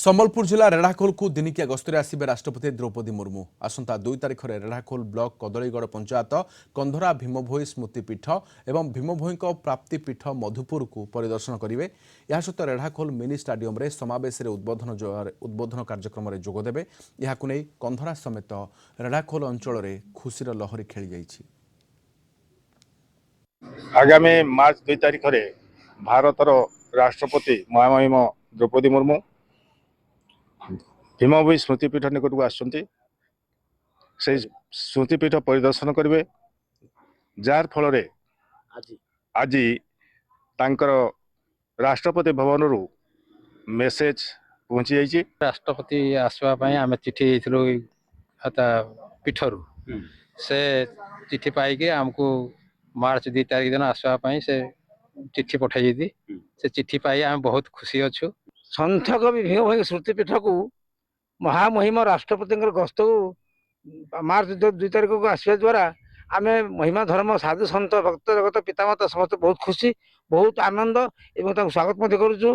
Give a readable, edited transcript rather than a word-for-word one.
ସମ୍ବଲପୁର ଜିଲ୍ଲା ରେଢ଼ାଖୋଲକୁ ଦିନିକିଆ ଗସ୍ତରେ ଆସିବେ ରାଷ୍ଟ୍ରପତି ଦ୍ରୌପଦୀ ମୁର୍ମୁ। ଆସନ୍ତା 2 ତାରିଖରେ ରେଢ଼ାଖୋଲ ବ୍ଲକ କଦଳୀଗଡ଼ ପଞ୍ଚାୟତ କନ୍ଧରା ଭୀମଭୋଇ ସ୍ମୃତିପୀଠ ଏବଂ ଭୀମଭୋଇଙ୍କ ପ୍ରାପ୍ତିପୀଠ ମଧୁପୁରକୁ ପରିଦର୍ଶନ କରିବେ। ଏହା ସହିତ ରେଢ଼ାଖୋଲ ମିନି ଷ୍ଟାଡିୟମରେ ସମାବେଶରେ ଉଦ୍ବୋଧନ କାର୍ଯ୍ୟକ୍ରମରେ ଯୋଗଦେବେ। ଏହାକୁ ନେଇ କନ୍ଧରା ସମେତ ରେଢ଼ାଖୋଲ ଅଞ୍ଚଳରେ ଖୁସିର ଲହରୀ ଖେଳିଯାଇଛି। आगामी मार्च 2 तारिख रे भारतर राष्ट्रपति महामहिम द्रौपदी मुर्मू भीमभोई स्मृतिपीठ निकट को आसुंती से स्मृतिपीठ परिदर्शन करेंगे जार फल आज तांकर राष्ट्रपति भवन रु मेसेज पहुंची जाइए। राष्ट्रपति आसवाई आम चिठी पीठर से चिठी पाई आमको मार्च 2 तारिख दिन आसवाई से चिठी पठाई से चिठी पाई आम बहुत खुशी अच्छु। सन्थ कवि भीमभोई स्मृतिपीठ को महामहिम राष्ट्रपति गस्त को मार्च 2 तारिख को आसवा द्वारा आम महिमा धर्म साधु सन्त भक्त जगत पितामाता समस्त बहुत खुशी बहुत आनंद एवं स्वागत करुचु।